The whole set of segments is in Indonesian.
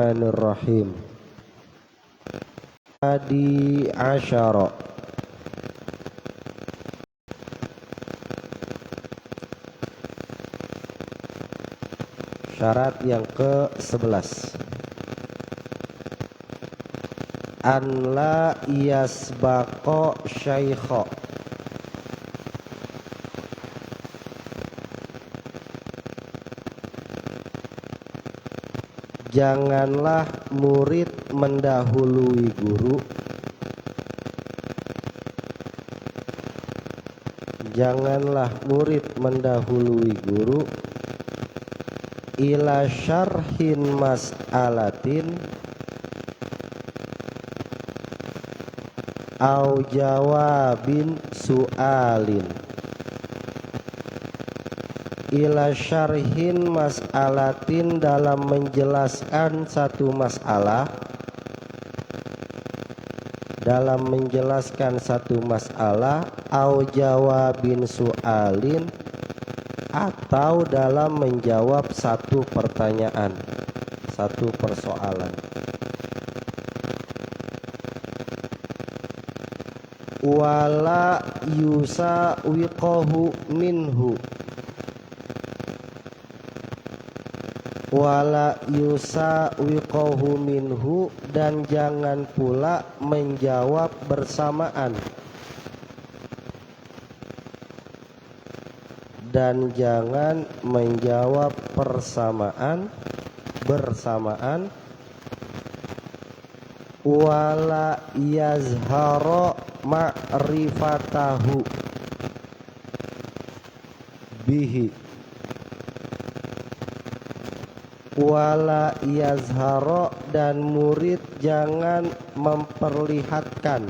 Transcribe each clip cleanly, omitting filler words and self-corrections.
Bismillahirrahmanirrahim. Hadi asyara, syarat yang ke-11. An la yasbaqa syaikha, janganlah murid mendahului guru. Janganlah murid mendahului guru. Ila syarhin mas'alatin au jawabin su'alin. Ila syarhin mas'alatin, dalam menjelaskan satu masalah. Dalam menjelaskan satu masalah. Au jawabin su'alin, atau dalam menjawab satu pertanyaan, satu persoalan. Wala yusawiqahu minhu, wala yusawiqahu minhu, dan jangan pula menjawab bersamaan. Dan jangan menjawab bersamaan. Wala yazhara ma'rifatahu bihi, wala yazhara, dan murid jangan memperlihatkan,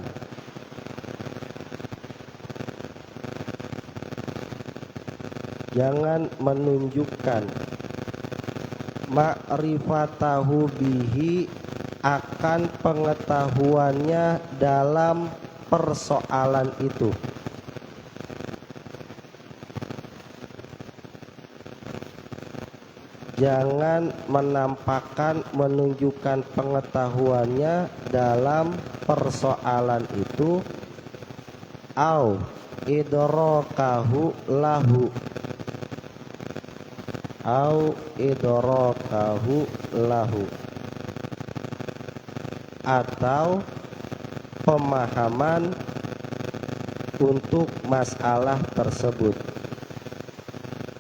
jangan menunjukkan, ma'rifatahu bihi, akan pengetahuannya dalam persoalan itu. Jangan menampakkan, menunjukkan pengetahuannya dalam persoalan itu. Au idrakahu lahu, au idrakahu lahu, atau pemahaman untuk masalah tersebut,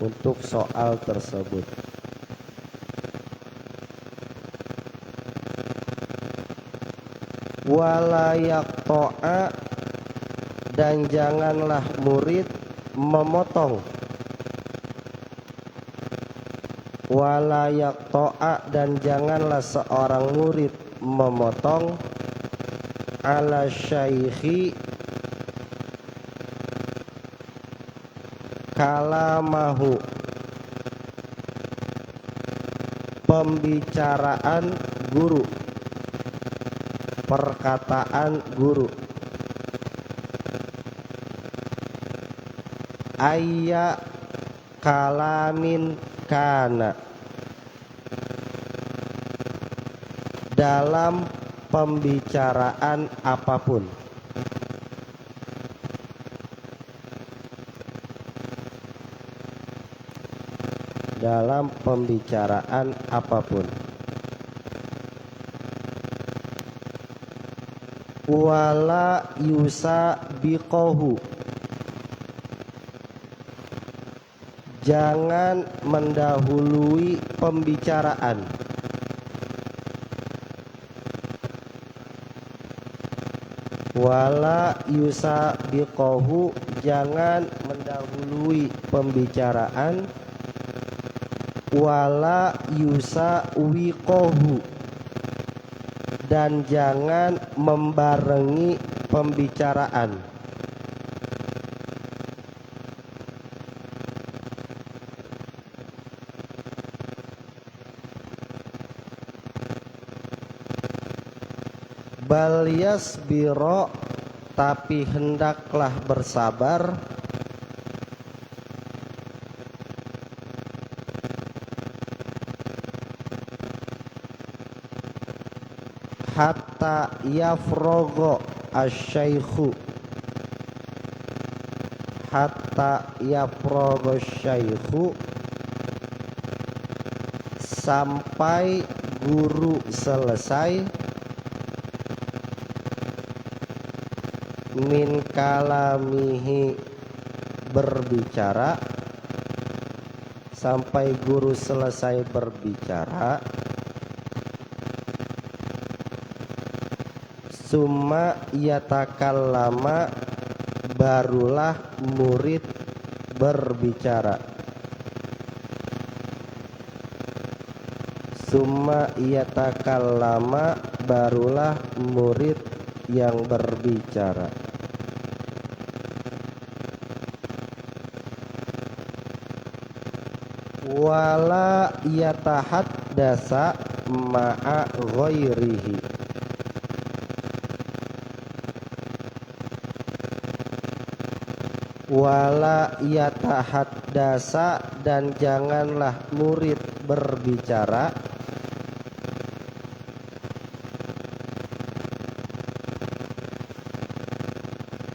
untuk soal tersebut. Wala yaqta'a, dan janganlah murid memotong. Wala yaqta'a, dan janganlah seorang murid memotong. Ala syaikhi kalamahu, pembicaraan guru, perkataan guru. Ayya kalamin kana, dalam pembicaraan apapun. Dalam pembicaraan apapun. Wala yusabiqahu, jangan mendahului pembicaraan. Wala yusabiqahu, jangan mendahului pembicaraan. Wala yusawiqahu, dan jangan membarengi pembicaraan. Bal yasbiro, tapi hendaklah bersabar. hatta yafrogo asyaikhu, hatta yafrogo syaikhu, sampai guru selesai, min kalamihi, berbicara, sampai guru selesai berbicara, summa yatakallama, barulah murid berbicara, summa yatakallama, barulah murid yang berbicara. Wala yatahaddasa ma'a ghairihi, wala yatahaddasa, dan janganlah murid berbicara,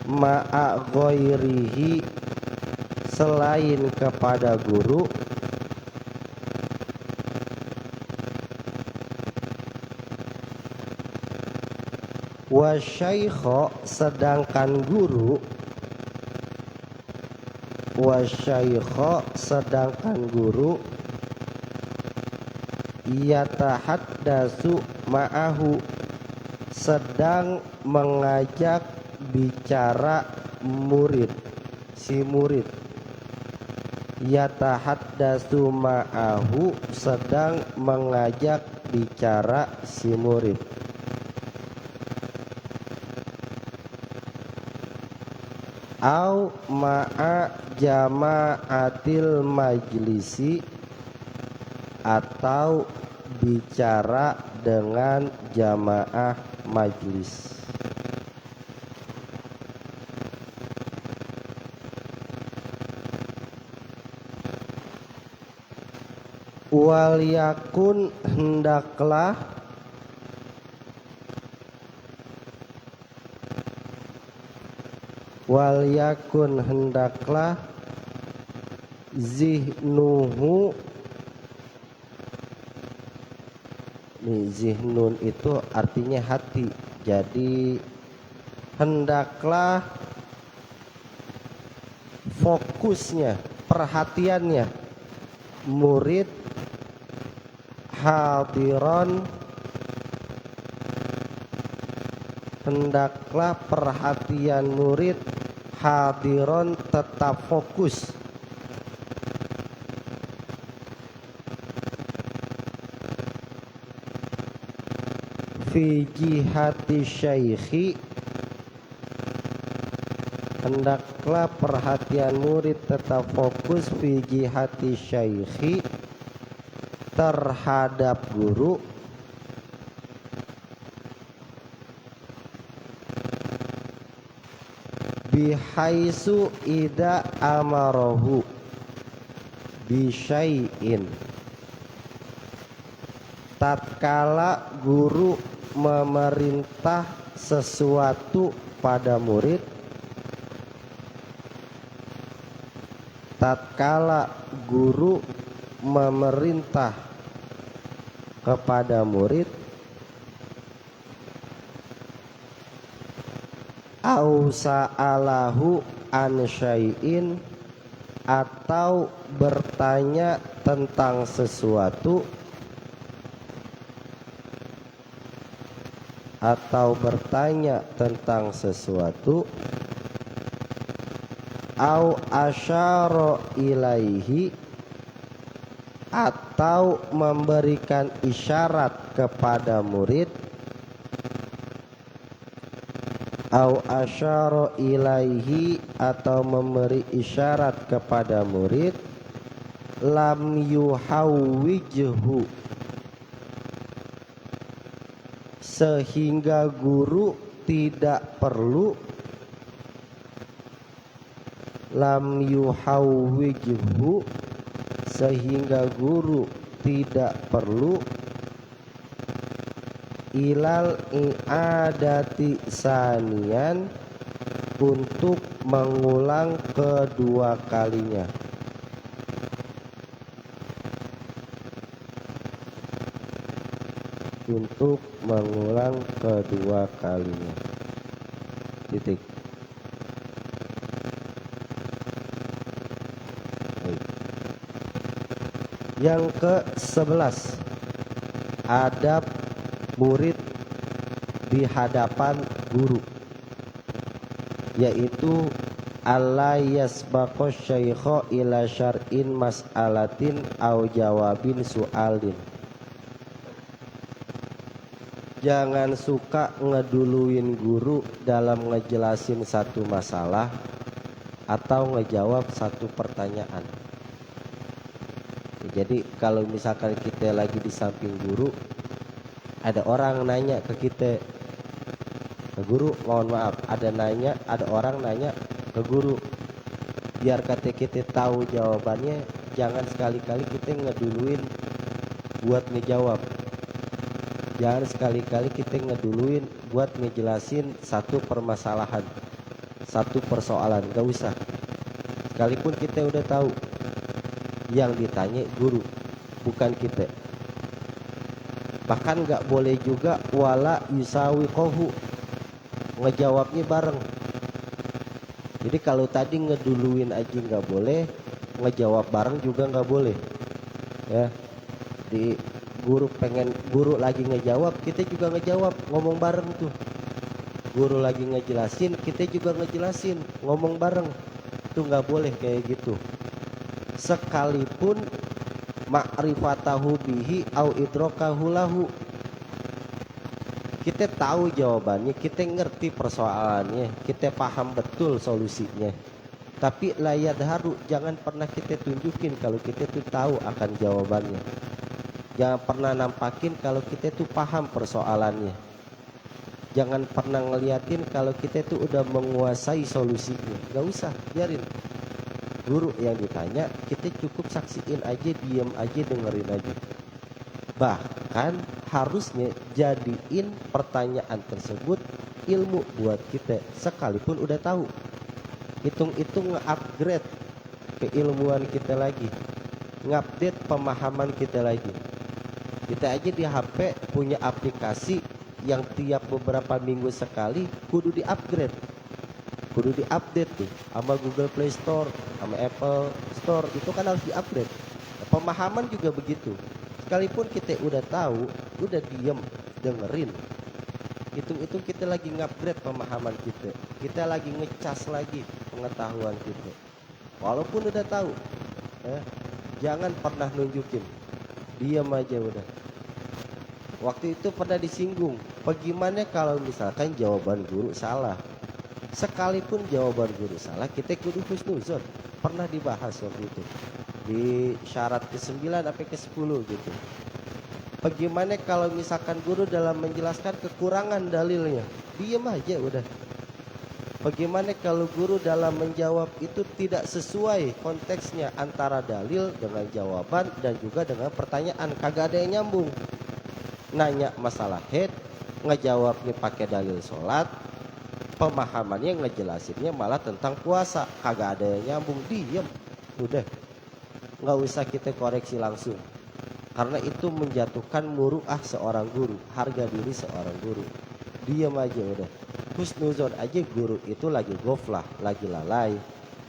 ma'a ghairihi, selain kepada guru, wa syaikho, sedangkan guru, wa syaikho, sedangkan guru, yatahaddasu ma'ahu, sedang mengajak bicara murid, si murid, yatahaddasu ma'ahu, sedang mengajak bicara si murid. Au ma'a jama'atil majlisi, atau bicara dengan jamaah majlis. Wal yakun, hendaklah, wal yakun, hendaklah, zihnuhu, nih zihnun itu artinya hati, jadi hendaklah fokusnya, perhatiannya murid hadiron, hendaklah perhatian murid hadiron, tetap fokus, fi jihati syaikhi, hendaklah perhatian murid tetap fokus, fi jihati syaikhi, terhadap guru, bihaisu ida amarohu bisyai'in, tatkala guru memerintah sesuatu pada murid, tatkala guru memerintah kepada murid, au sa'alahu an syai'in, atau bertanya tentang sesuatu, atau bertanya tentang sesuatu, au asyara ilaihi, atau memberikan isyarat kepada murid, au asyara ilaihi, atau memberi isyarat kepada murid, lam yuhawwijhu, sehingga guru tidak perlu, lam yuhawwijhu, sehingga guru tidak perlu, ilal i'adati sanian, untuk mengulang kedua kalinya. Untuk mengulang kedua kalinya. Titik. Yang ke-11, adab murid di hadapan guru, yaitu alla yasbaqo syaikha ila syar'in mas'alatin au jawabin su'alin. Jangan suka ngeduluin guru dalam ngejelasin satu masalah atau ngejawab satu pertanyaan. Jadi kalau misalkan kita lagi di samping guru, ada orang nanya ke kita, ke guru, mohon maaf, ada orang nanya ke guru, biar kita tahu jawabannya, jangan sekali-kali kita ngeduluin buat ngejawab. Jangan sekali-kali kita ngeduluin buat ngejelasin satu permasalahan, satu persoalan, gak usah. Sekalipun kita udah tahu, yang ditanya guru, bukan kita. Bahkan gak boleh juga wala yusawiqohu, ngejawabnya bareng. Jadi kalau tadi ngeduluin aja gak boleh, ngejawab bareng juga gak boleh. Ya, di guru lagi ngejawab, kita juga ngejawab, ngomong bareng tuh. Guru lagi ngejelasin, kita juga ngejelasin, ngomong bareng. Itu gak boleh kayak gitu. Sekalipun ma'rifatahu bihi au idrokahu lahu, kita tahu jawabannya, kita ngerti persoalannya, kita paham betul solusinya, tapi layad haru, jangan pernah kita tunjukin kalau kita tuh tahu akan jawabannya. Jangan pernah nampakin kalau kita tuh paham persoalannya. Jangan pernah ngeliatin kalau kita tuh udah menguasai solusinya. Gak usah, biarin guru yang ditanya, kita cukup saksiin aja, diem aja, dengerin aja. Bahkan harusnya jadiin pertanyaan tersebut ilmu buat kita, sekalipun udah tahu. Hitung-hitung nge-upgrade keilmuan kita lagi, ngupdate pemahaman kita lagi. Kita aja di HP punya aplikasi yang tiap beberapa minggu sekali kudu di-upgrade, kudu di-update tuh sama Google Play Store, sama Apple Store, itu kan harus di-update. Pemahaman juga begitu. Sekalipun kita udah tahu, udah diem, dengerin. Hitung-hitung kita lagi ngupgrade pemahaman kita. Kita lagi ngecas lagi pengetahuan kita. Walaupun udah tahu, jangan pernah nunjukin. Diem aja udah. Waktu itu pernah disinggung, bagaimana kalau misalkan jawaban guru salah? Sekalipun jawaban guru salah, kita kudu husnuzon. Pernah dibahas waktu itu di syarat ke-9 sampai ke-10 gitu. Bagaimana kalau misalkan guru dalam menjelaskan kekurangan dalilnya? Diam aja udah. Bagaimana kalau guru dalam menjawab itu tidak sesuai konteksnya antara dalil dengan jawaban dan juga dengan pertanyaan, kagak ada yang nyambung. Nanya masalah head, ngejawabnya pakai dalil sholat, pemahamannya ngejelasinnya malah tentang puasa, kagak ada yang nyambung. Diem udah, nggak usah kita koreksi langsung, karena itu menjatuhkan muruah seorang guru, harga diri seorang guru. Diem aja udah, husnuzon aja. Guru itu lagi goflah, lagi lalai,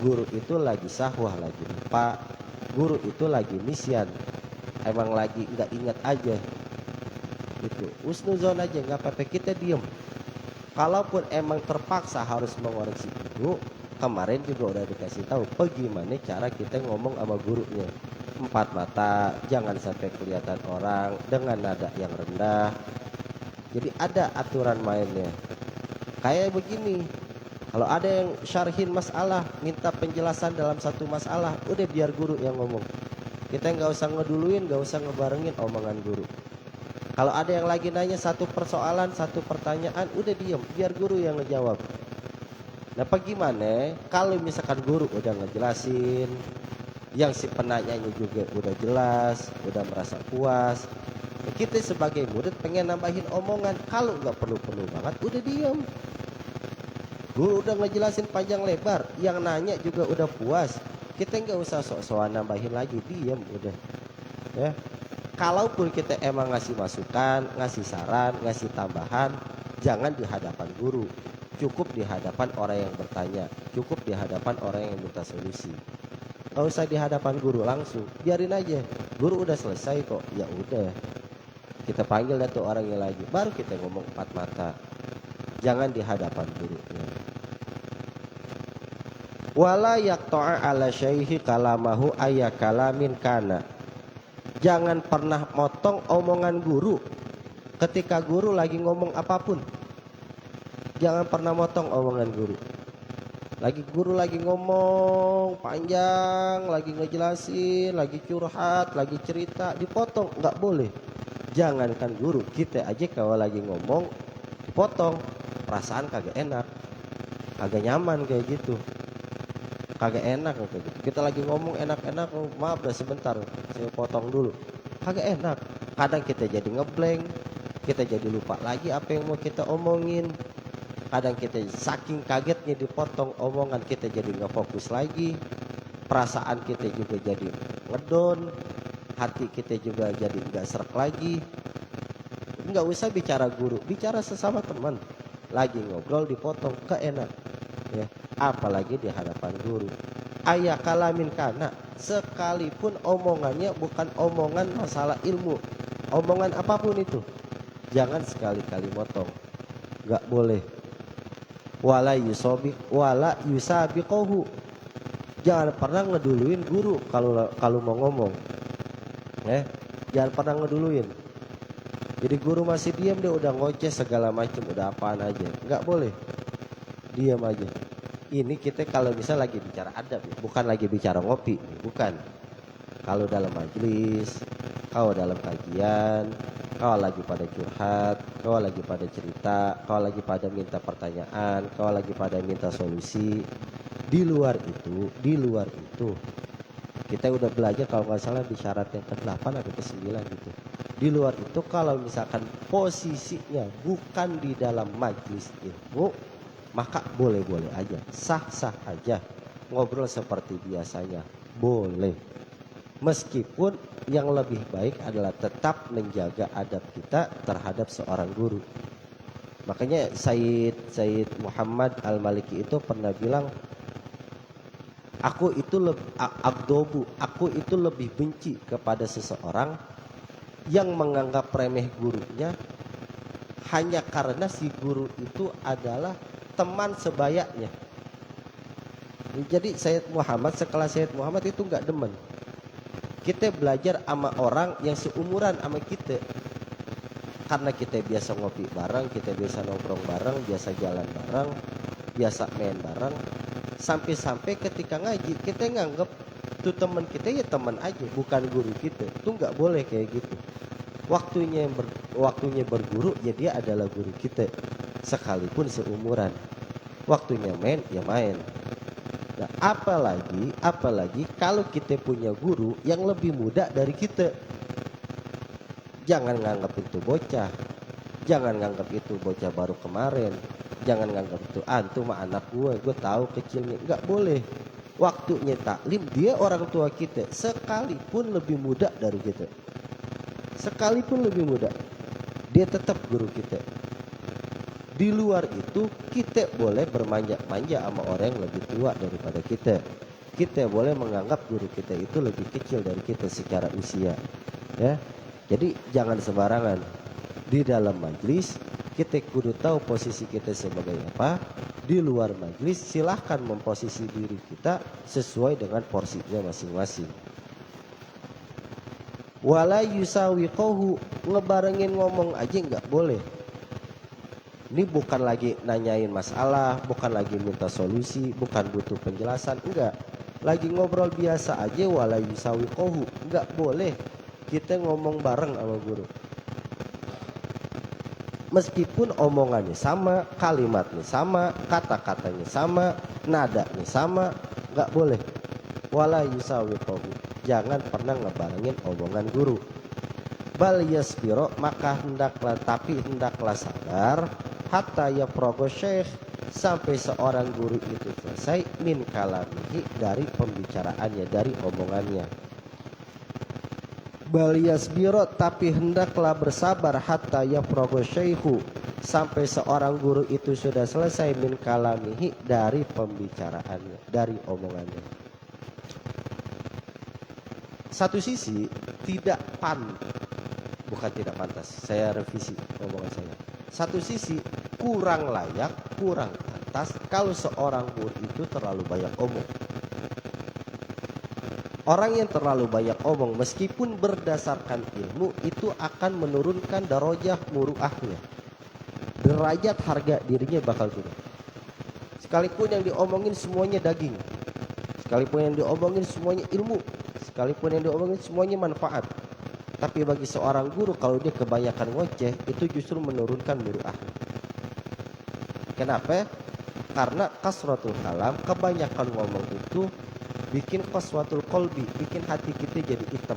guru itu lagi sahwah, lagi lupa, guru itu lagi nisyan, emang lagi nggak ingat aja gitu. Husnuzon aja, nggak apa-apa, kita diem. Kalaupun emang terpaksa harus mengoreksi guru, kemarin juga udah dikasih tahu bagaimana cara kita ngomong sama gurunya. 4 mata, jangan sampai kelihatan orang, dengan nada yang rendah. Jadi ada aturan mainnya. Kayak begini, kalau ada yang syarhin masalah, minta penjelasan dalam satu masalah, udah biar guru yang ngomong. Kita nggak usah ngeduluin, nggak usah ngebarengin omongan guru. Kalau ada yang lagi nanya satu persoalan, satu pertanyaan, udah diem, biar guru yang ngejawab. Nah, bagaimana kalau misalkan guru udah ngejelasin, yang si penanyanya juga udah jelas, udah merasa puas, Kita sebagai murid pengen nambahin omongan, kalau nggak perlu-perlu banget udah diam. Guru udah ngejelasin panjang lebar, yang nanya juga udah puas. Kita nggak usah sok-sokan nambahin lagi, diam udah. Ya. Kalaupun kita emang ngasih masukan, ngasih saran, ngasih tambahan, jangan di hadapan guru. Cukup di hadapan orang yang bertanya, cukup di hadapan orang yang minta solusi. Nggak usah di hadapan guru langsung, biarin aja. Guru udah selesai kok, ya udah. Kita panggil dah tuh orangnya lagi, baru kita ngomong empat mata. Jangan di hadapan gurunya. Wala yaqta'a ala syaihi kalamahu ayya kalamin kana. Jangan pernah motong omongan guru ketika guru lagi ngomong apapun. Jangan pernah motong omongan guru. Guru lagi ngomong panjang, lagi ngejelasin, lagi curhat, lagi cerita, dipotong, nggak boleh. Jangankan guru, kita aja kalau lagi ngomong dipotong, perasaan kagak enak, kagak nyaman kayak gitu, kagak enak kayak gitu. Kita lagi ngomong enak-enak, maaf dah sebentar, saya potong dulu, kagak enak. Kadang kita jadi ngeblank, kita jadi lupa lagi apa yang mau kita omongin. Kadang kita saking kagetnya dipotong omongan, kita jadi nggak fokus lagi, perasaan kita juga jadi ngedon, hati kita juga jadi nggak serak lagi. Nggak usah bicara guru, bicara sesama teman. Lagi ngobrol dipotong, gak enak. Ya, apalagi di hadapan guru. Ayah kalamin kana, sekalipun omongannya bukan omongan masalah ilmu, omongan apapun itu, jangan sekali-kali motong, nggak boleh. Wala yusabiqohu, jangan pernah ngeduluin guru kalau mau ngomong. Jangan pernah ngeduluin. Jadi guru masih diam, dia udah ngoceh segala macam, udah apaan aja, nggak boleh. Diam aja. Ini kita kalau bisa lagi bicara adab, bukan lagi bicara ngopi, bukan. Kalau dalam majelis, kalau dalam kajian, kalau lagi pada curhat, kalau lagi pada cerita, kalau lagi pada minta pertanyaan, kalau lagi pada minta solusi. Di luar itu kita udah belajar kalau nggak salah di syarat yang ke-8 atau ke-9 gitu. Di luar itu kalau misalkan posisinya bukan di dalam majelis ilmu, maka boleh-boleh aja, sah-sah aja ngobrol seperti biasanya, boleh. Meskipun yang lebih baik adalah tetap menjaga adab kita terhadap seorang guru. Makanya Sayyid Muhammad Al-Maliki itu pernah bilang, aku itu lebih benci kepada seseorang yang menganggap remeh gurunya hanya karena si guru itu adalah teman sebayanya. Jadi Sayyid Muhammad, sekelas Sayyid Muhammad itu nggak demen kita belajar sama orang yang seumuran sama kita, karena kita biasa ngopi bareng, kita biasa nongkrong bareng, biasa jalan bareng, biasa main bareng. Sampai-sampai ketika ngaji kita nganggep tuh teman kita ya teman aja, bukan guru kita. Tuh nggak boleh kayak gitu. Waktunya berguru ya dia adalah guru kita, sekalipun seumuran. Waktunya main ya main. Nah, apalagi kalau kita punya guru yang lebih muda dari kita. Jangan nganggap itu bocah, jangan nganggap itu bocah baru kemarin, jangan nganggap itu antum mah anak gue tahu kecilnya. Nggak boleh. Waktunya taklim, dia orang tua kita, sekalipun lebih muda dari kita, sekalipun lebih muda, dia tetap guru kita. Di luar itu kita boleh bermanja-manja sama orang yang lebih tua daripada kita. Kita boleh menganggap guru kita itu lebih kecil dari kita secara usia. Ya, jadi jangan sembarangan. Di dalam majelis kita kudu tahu posisi kita sebagai apa. Di luar majelis silahkan memposisi diri kita sesuai dengan porsinya masing-masing. Wala yusawiqohu, ngebarengin ngomong aja nggak boleh. Ini bukan lagi nanyain masalah, bukan lagi minta solusi, bukan butuh penjelasan, enggak. Lagi ngobrol biasa aja, wala yusawiqohu, enggak boleh kita ngomong bareng sama guru. Meskipun omongannya sama, kalimatnya sama, kata-katanya sama, nadanya sama, enggak boleh. Wala yusawiqohu, jangan pernah ngebarengin omongan guru. Bal yasbiro, maka hendaklah sabar, hatta yafrogo syekh, sampai seorang guru itu selesai min kalamihi, dari pembicaraannya, dari omongannya. Bal yasbiro, tapi hendaklah bersabar, hatta yafrogo syekhu, sampai seorang guru itu sudah selesai min kalamihi, dari pembicaraannya, dari omongannya. Satu sisi tidak bukan tidak pantas, saya revisi omongan saya. Satu sisi kurang layak, kurang pantas kalau seorang guru itu terlalu banyak omong. Orang yang terlalu banyak omong meskipun berdasarkan ilmu itu akan menurunkan darajah muruahnya. Derajat harga dirinya bakal turun. Sekalipun yang diomongin semuanya daging, sekalipun yang diomongin semuanya ilmu, sekalipun yang diomongin semuanya manfaat. Tapi bagi seorang guru kalau dia kebanyakan ngoceh itu justru menurunkan muruahnya. Kenapa? Karena kasratul kalam, kebanyakan ngomong itu bikin qaswatul qalbi, bikin hati kita jadi hitam.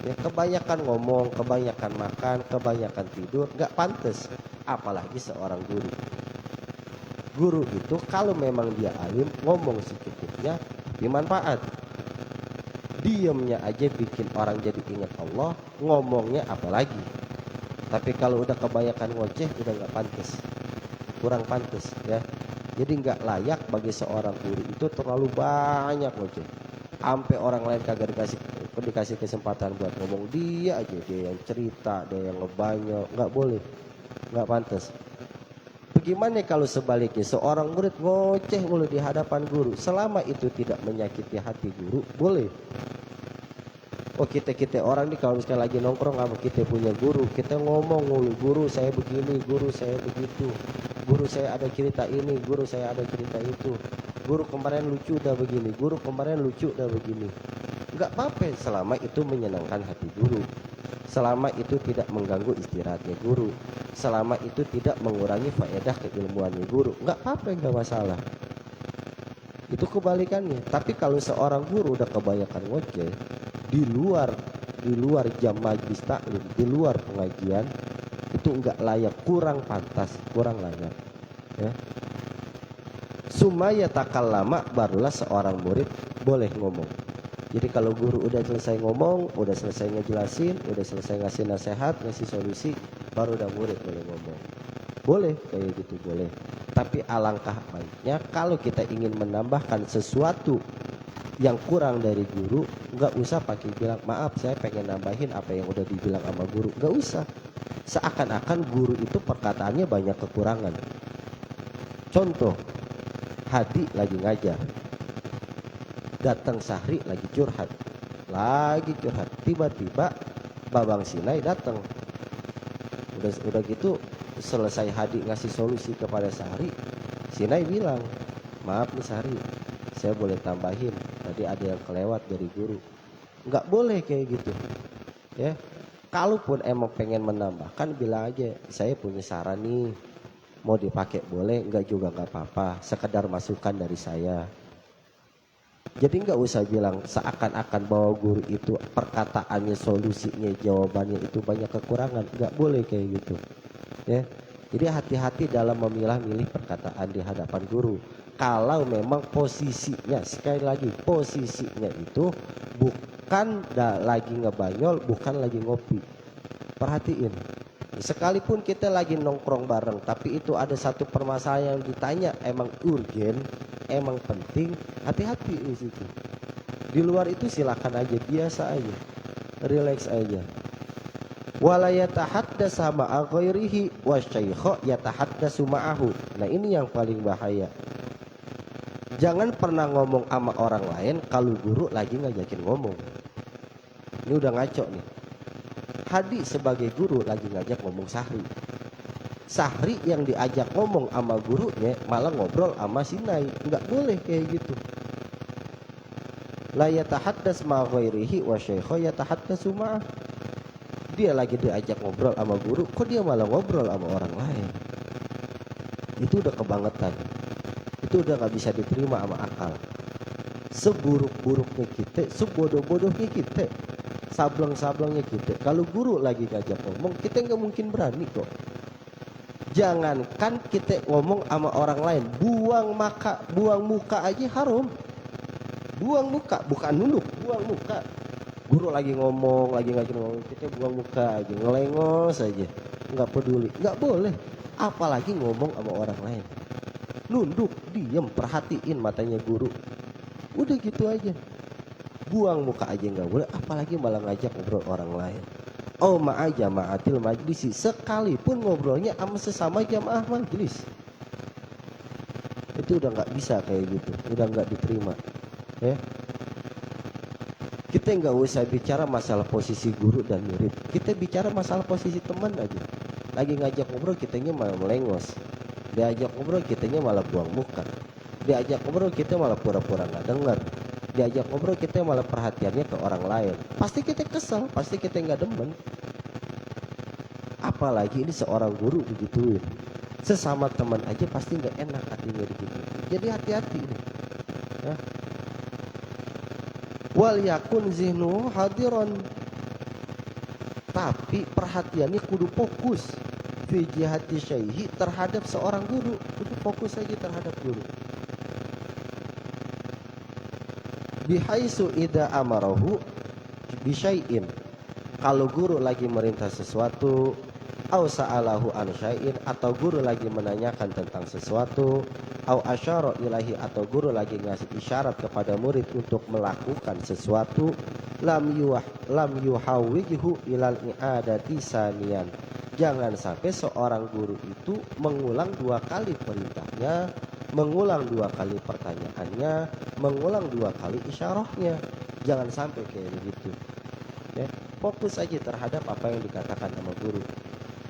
Ya, kebanyakan ngomong, kebanyakan makan, kebanyakan tidur, nggak pantas. Apalagi seorang guru. Guru itu kalau memang dia alim, ngomong secukupnya, tapi manfaat. Diamnya aja bikin orang jadi ingat Allah, ngomongnya apalagi. Tapi kalau udah kebanyakan ngoceh, udah nggak pantas, kurang pantas ya. Jadi nggak layak bagi seorang guru itu terlalu banyak ngoceh, sampai orang lain kagak dikasih kesempatan buat ngomong, dia aja dia yang cerita, dia yang ngebanyol, nggak boleh, nggak pantas. Bagaimana kalau sebaliknya seorang murid ngoceh mulu di hadapan guru, selama itu tidak menyakiti hati guru, boleh. Oh kita orang nih kalau misalnya lagi nongkrong apa kita punya guru, kita ngomong mulu, guru saya begini, guru saya begitu, guru saya ada cerita ini, guru saya ada cerita itu, guru kemarin lucu udah begini, guru kemarin lucu udah begini. Nggak apa-apa selama itu menyenangkan hati guru, selama itu tidak mengganggu istirahatnya guru, selama itu tidak mengurangi faedah keilmuannya guru, nggak apa-apa, nggak masalah. Itu kebalikannya. Tapi kalau seorang guru udah kebanyakan ngoceh di luar jam majlis taklim, di luar pengajian, itu nggak layak, kurang pantas, kurang layak ya. Sumaya takallama, barulah seorang murid boleh ngomong. Jadi kalau guru udah selesai ngomong, udah selesai ngejelasin, udah selesai ngasih nasihat, ngasih solusi, baru udah murid boleh ngomong. Boleh kayak gitu, boleh. Tapi alangkah baiknya kalau kita ingin menambahkan sesuatu yang kurang dari guru, nggak usah pakai bilang maaf saya pengen nambahin apa yang udah dibilang sama guru, nggak usah. Seakan-akan guru itu perkataannya banyak kekurangan. Contoh, Hadi lagi ngajar, datang Sahri lagi curhat, tiba-tiba Babang Sinai datang. Udah gitu selesai Hadi ngasih solusi kepada Sahri, Sinai bilang, maaf nih Sahri, saya boleh tambahin, tadi ada yang kelewat dari guru. Nggak boleh kayak gitu ya. Kalaupun emang pengen menambahkan, bilang aja saya punya saran nih, mau dipakai boleh, enggak juga nggak apa-apa, sekedar masukan dari saya. Jadi nggak usah bilang seakan-akan bahwa guru itu perkataannya, solusinya, jawabannya itu banyak kekurangan. Nggak boleh kayak gitu ya. Jadi hati-hati dalam memilah-milih perkataan di hadapan guru. Kalau memang posisinya, sekali lagi posisinya itu bukan lagi ngebanyol, bukan lagi ngopi. Perhatiin, sekalipun kita lagi nongkrong bareng, tapi itu ada satu permasalahan yang ditanya, emang urgen, emang penting, hati-hati di situ. Di luar itu silakan aja, biasa aja, relax aja. Wala yatahaddatsu ma'a ghairihi wasyaikh yatahaddatsu ma'ahu. Nah ini yang paling bahaya. Jangan pernah ngomong sama orang lain kalau guru lagi ngajakin ngomong. Ini udah ngaco nih. Hadi sebagai guru lagi ngajak ngomong Sahri. Sahri yang diajak ngomong sama gurunya malah ngobrol sama Sinai. Enggak boleh kayak gitu. La yatahaddats ma ghairihi wa syaikh yatahaddatsu ma'ah. Dia lagi diajak ngobrol sama guru, kok dia malah ngobrol sama orang lain. Itu udah kebangetan. Itu udah gak bisa diterima sama akal. Seburuk-buruknya kita, sebodoh-bodohnya kita, sableng-sablengnya kita. Kalau guru lagi ngajak ngomong, kita nggak mungkin berani kok. Jangankan kita ngomong sama orang lain, buang muka aja haram. Buang muka, bukan nunduk, buang muka. Guru lagi ngomong, lagi ngajak ngomong, kita buang muka aja, ngelengos aja, nggak peduli, nggak boleh. Apalagi ngomong sama orang lain. Nunduk, diem, perhatiin matanya guru. Udah gitu aja. Buang muka aja nggak boleh, apalagi malah ngajak ngobrol orang lain. Oh ma'aja ma'atil majlisi, sekalipun ngobrolnya sama sesama jamaah majlis. Itu udah nggak bisa kayak gitu, udah nggak diterima. Ya. Kita nggak usah bicara masalah posisi guru dan murid, kita bicara masalah posisi teman aja. Lagi ngajak ngobrol kitanya malah melengos, diajak ngobrol kitanya malah buang muka, diajak ngobrol kita malah pura-pura nggak dengar, diajak ngobrol kita malah perhatiannya ke orang lain. Pasti kita kesel, pasti kita nggak demen. Apalagi ini seorang guru begituin, sesama teman aja pasti nggak enak hatinya begitu. Jadi hati-hati nih. Ya. Wal yakun zihnu hadiron, tapi perhatiannya kudu fokus fi jihati syaihi, terhadap seorang guru, kudu fokus aja terhadap guru. Bihaisu ida amarahu bisyai'in, kalau guru lagi merintah sesuatu, au sa'alahu an syai'in, atau guru lagi menanyakan tentang sesuatu, au asyara ilahi, atau guru lagi ngasih isyarat kepada murid untuk melakukan sesuatu, lam yuhawwijhu ilal i'adati saniyan, jangan sampai seorang guru itu mengulang dua kali perintahnya, mengulang dua kali pertanyaannya, mengulang dua kali isyarahnya. Jangan sampai kayak begitu. Ya, fokus aja terhadap apa yang dikatakan sama guru.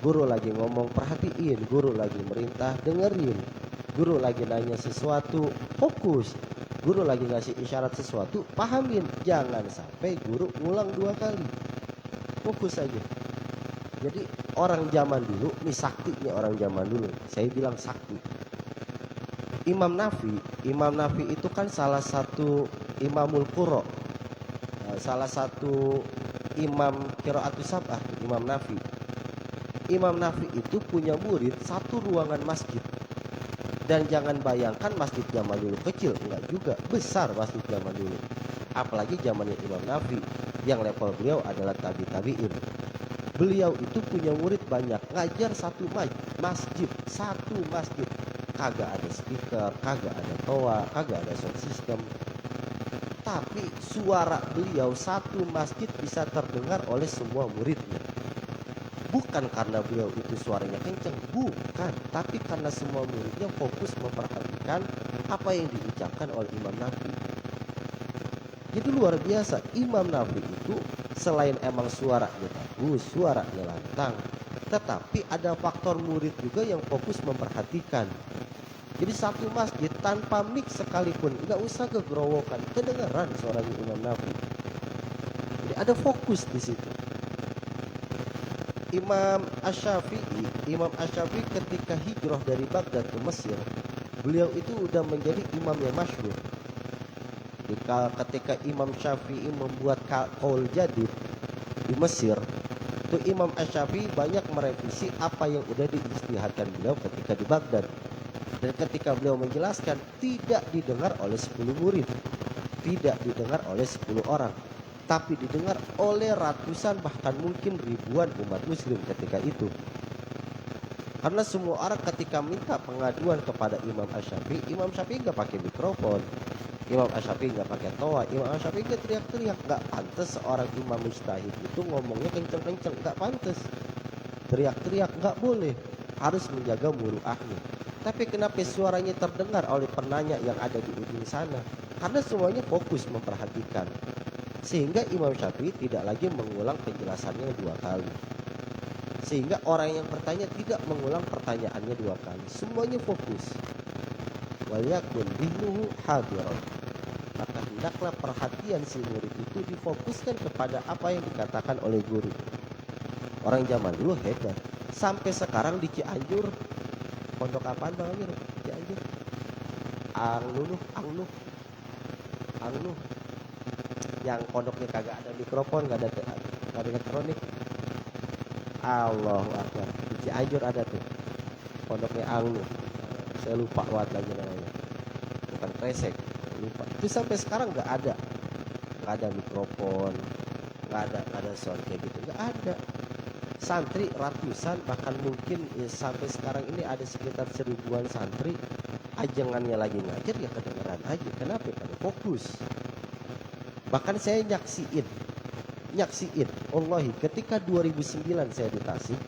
Guru lagi ngomong, perhatiin. Guru lagi merintah, dengerin. Guru lagi nanya sesuatu, fokus. Guru lagi ngasih isyarat sesuatu, pahamin. Jangan sampai guru ngulang dua kali. Fokus aja. Jadi orang zaman dulu, ini saktinya orang zaman dulu. Saya bilang sakti. Imam Nafi itu kan salah satu imamul qura, salah satu imam qiraatus sab'ah, Imam Nafi. Imam Nafi itu punya murid satu ruangan masjid. Dan jangan bayangkan masjid zaman dulu kecil, enggak juga, besar masjid zaman dulu. Apalagi zamannya Imam Nafi yang level beliau adalah tabi'in. Beliau itu punya murid banyak, ngajar satu masjid. Kagak ada speaker, kagak ada toa, kagak ada sound system. Tapi suara beliau satu masjid bisa terdengar oleh semua muridnya. Bukan karena beliau itu suaranya kenceng, bukan. Tapi karena semua muridnya fokus memperhatikan apa yang diucapkan oleh Imam Nafi. Jadi luar biasa, Imam Nafi itu selain emang suaranya bagus, suaranya lantang, tetapi ada faktor murid juga yang fokus memperhatikan. Jadi satu masjid tanpa mic sekalipun, nggak usah kegerowokan, kedengaran suaranya Imam Nafi. Jadi ada fokus di situ. Imam Asy-Syafi'i ketika hijrah dari Baghdad ke Mesir, beliau itu udah menjadi imam yang masyhur. Ketika Imam Syafi'i membuat qaul jadid di Mesir, itu Imam Asy-Syafi'i banyak merevisi apa yang udah diijtihadkan beliau ketika di Baghdad. Dan ketika beliau menjelaskan, tidak didengar oleh 10 murid, tidak didengar oleh 10 orang, tapi didengar oleh ratusan bahkan mungkin ribuan umat muslim ketika itu. Karena semua orang ketika minta pengaduan kepada Imam Asy-Syafi'i, Imam Syafi'i nggak pakai mikrofon, Imam Asy-Syafi'i nggak pakai toa, Imam Asy-Syafi'i nggak teriak-teriak. Nggak pantas seorang imam mujtahid itu ngomongnya kenceng-kenceng, nggak pantas. Teriak-teriak nggak boleh, harus menjaga muruahnya. Tapi kenapa suaranya terdengar oleh penanya yang ada di ujung sana? Karena semuanya fokus memperhatikan. Sehingga Imam Syafi'i tidak lagi mengulang penjelasannya dua kali. Sehingga orang yang bertanya tidak mengulang pertanyaannya dua kali. Semuanya fokus. Waliyakun bihnuhu hadiran. Maka hendaklah perhatian si murid itu difokuskan kepada apa yang dikatakan oleh guru. Orang zaman dulu hebat. Sampai sekarang di Cianjur, pondok apaan Bang Amir? Cianjur. Angnu. Yang pondoknya kagak ada mikrofon, nggak ada elektronik. Allahu Akbar. Di Cianjur ada tuh pondoknya Angnu. Saya lupa wat lagi namanya. Bukan Kresek, lupa. Itu sampai sekarang nggak ada mikrofon, nggak ada sound kayak gitu, nggak ada. Santri ratusan, bahkan mungkin sampai sekarang ini ada sekitar 1000-an santri. Ajengannya lagi ngajar ya kedengeran aja. Kenapa? Pada fokus. Bahkan saya nyaksiin wallahi ketika 2009 saya di Tasik,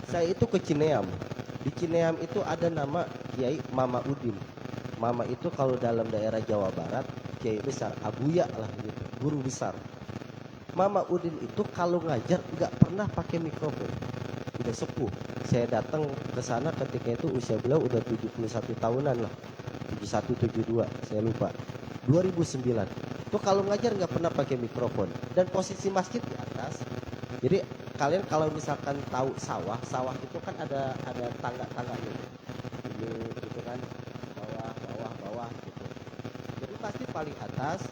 saya itu ke Cineam. Di Cineam itu ada nama Kiai Mama Udin. Mama itu kalau dalam daerah Jawa Barat Kiai besar, Abuya lah gitu, guru besar. Mama Udin itu kalau ngajar nggak pernah pakai mikrofon. Udah sepuh. Saya datang ke sana ketika itu usia beliau udah 71 tahunan lah. 71 72, saya lupa. 2009. Itu kalau ngajar nggak pernah pakai mikrofon dan posisi masjid di atas. Jadi kalian kalau misalkan tahu sawah itu kan ada tangga gitu. Ini gitu kan, bawah gitu. Jadi pasti paling atas,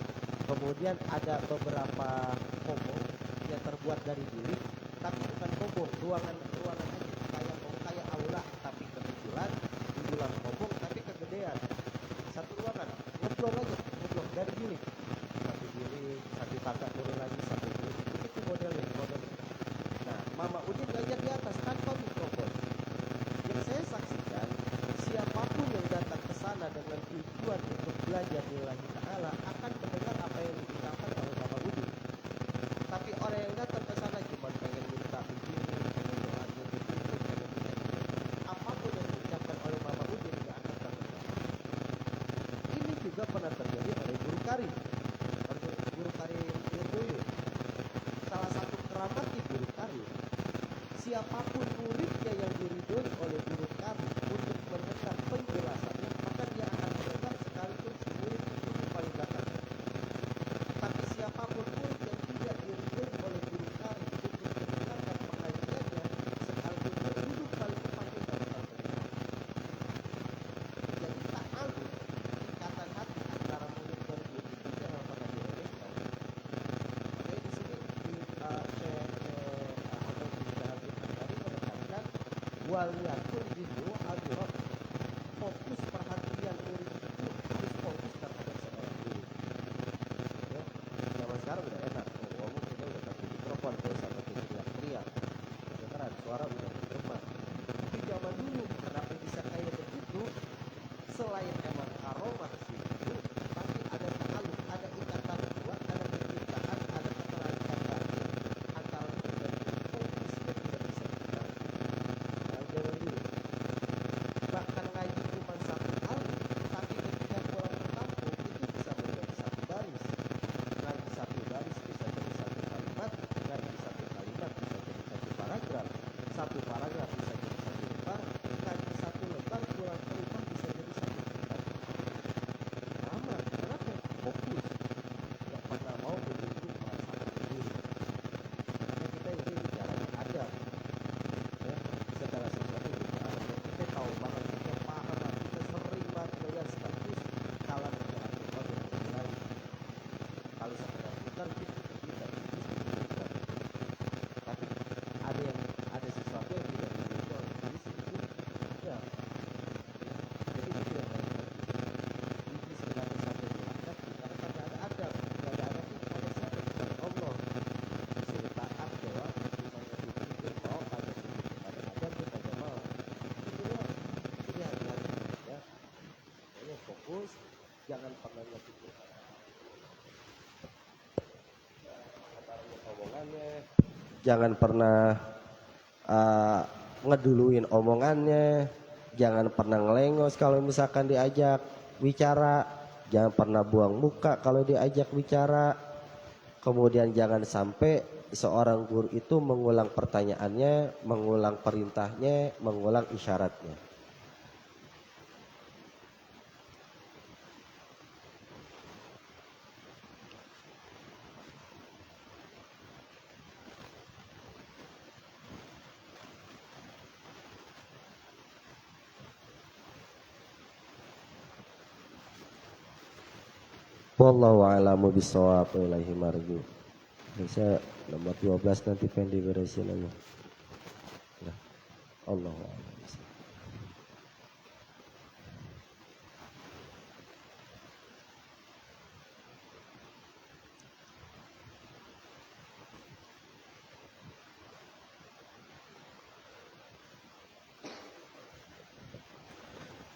kemudian ada beberapa kobong yang terbuat dari bilik, tapi bukan kobong, ruangan aja, kayak aula tapi kekecilan, dibilang kobong tapi kegedean. Satu ruangan, ngeblok dari bilik. Satu tangga turun lagi, satu bilik. Itu modelnya. Nah, Mama Udin ngajar di atas tanpa mikrofon. Yang saya saksikan, siapapun yang datang ke sana dengan tujuan untuk belajar lillahi ta'ala akan mendengar apa yang diucapkan oleh Mama Udin. Tapi orang yang datang ke sana cuma pengen minta begini, pengen doanya begini, apapun yang diucapkan oleh Mama Udin nggak akan terdengar. Ini juga pernah terjadi oleh guru Karim Lirboyo. Salah satu keramatnya guru Karim, siapapun muridnya yang diridhoi oleh guru Karim untuk mendengar penjelasannya, maka dia akan mendengar sekalipun si murid duduk paling belakang. Tapi siapapun murid yang tidak diridhoi oleh guru Karim untuk mendengarkan pengajiannya, sekalipun dia duduk paling depan dia tak akan mendengar. Jadi tak malu ikatan hati antara murid dan guru itu jangan pernah diremehkan. Makanya di sini waliyakun bihu adurab, fokus perhatian murid itu harus fokus terhadap seorang guru. Ya, zaman sekarang udah enak ngomong, kita udah pakai mikrofon, kalau sama kita teriak-teriak kedengeran, suara udah bergema. Tapi zaman dulu kenapa bisa kayak begitu? Selain emang aroma sih, tapi ada ta'aluk, ada ikatan kuat, ada kecintaan, ada keterikatan batin antara murid dan guru. Fokus dan tidak bisa ditinggalkan. Zaman dulu bahkan ngaji cuma satu kali, tapi ketika pulang ke kampung itu bisa menjadi satu baris. Ngaji satu baris bisa jadi satu kalimat, ngaji satu kalimat bisa jadi satu paragraf, satu paragraf bisa jadi satu lembar, ngaji satu lembar pulang ke rumah bisa jadi satu kitab. Sama, kenapa? Fokus, nggak pernah mau menunjuk perasaan diri. Karena kita ini bicara adab, ya, segala sesuatu bicara adab. Kita tahu banget, kita paham, kita sering banget melihat status kalam Al-Quran dan lain. Kalau sekedar putar kita tapi ada sesuatu yang tidak dimiliki oleh iblis itu ada. Jadi itu yang paling penting. Iblis kenapa sampai dilaknat? Karena kagak ada adab. Kagak ada adab itu pada siapa? Kepada Allah. Disuruh taat bahwa misalnya dipikir mau ada sujud kepada adab dia kagak mau. Itu doang. Jadi hati-hati ya. Pokoknya fokus, jangan pernah nyepikirkan omongannya, jangan pernah ngeduluin omongannya, jangan pernah ngelengos kalau misalkan diajak bicara, jangan pernah buang muka kalau diajak bicara. Kemudian jangan sampai seorang guru itu mengulang pertanyaannya, mengulang perintahnya, mengulang isyaratnya. Wallahu a'lamu bishawab wa ilaihi marji. Bisa nomor 12 nanti pengen diberesin aja. Ya. Allahu a'lam.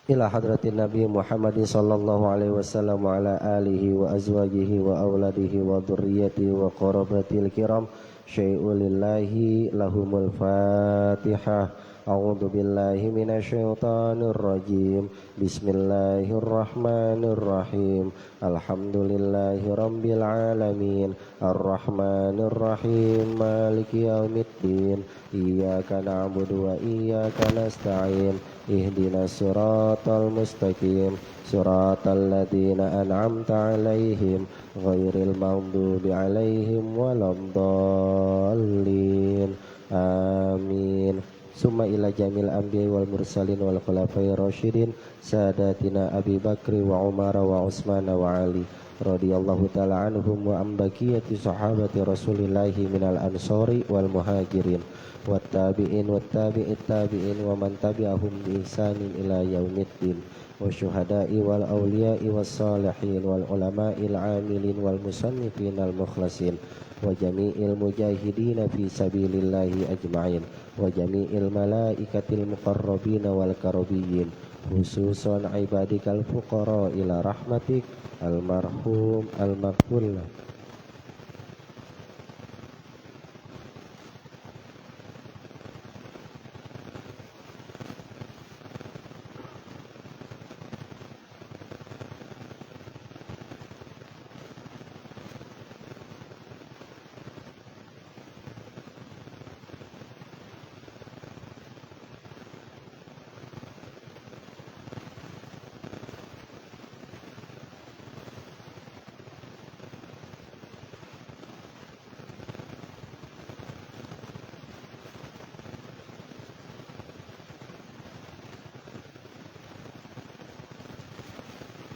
Ila hadratin Nabi Muhammad sallallahu alaihi wasallam wa ala alihi wa azwajihi wa auladihi wa dhurriyyatihi wa qarabatil kiram syai'ul lillahi lahumul fatihah. A'udzu billahi minasyaitonir rajim. Bismillahirrahmanirrahim. Alhamdulillahi rabbil alamin. Arrahmanir rahim. Maliki yaumiddin. Iyyaka na'budu wa iyyaka nasta'in. Ihdinas siratal mustaqim. Siratal ladzina an'amta 'alaihim ghairil maghdubi 'alaihim waladdallin. Amin. Summa ila jamil anbiya wal mursalin wal khulafai rasyidin sadatina Abi Bakri wa Umar wa Utsman wa Ali radhiyallahu ta'ala anhum wa am baqiyati sahabati Rasulillahi minal ansari wal muhajirin wat tabi'in wat tabi'it tabi'in wa man tabi'ahum bi ihsanin ila yaumiddin wa syuhada'i wal awliya'i was salihin wal ulama'il amilin wal musannifin al mukhlasin wa jami'il mujahidin fi sabilillahi ajma'in wa jami'il malaikatil muqarrabin wal karabiyyin khususan ibadikal fuqara ila rahmatik almarhum almaghfur.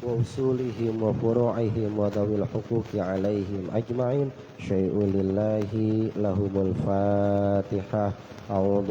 Wa usulihim wa furu'ihim wa dawil huquqi alaihim ajma'in syai'ul lillahi lahumul fatihah. A'udzu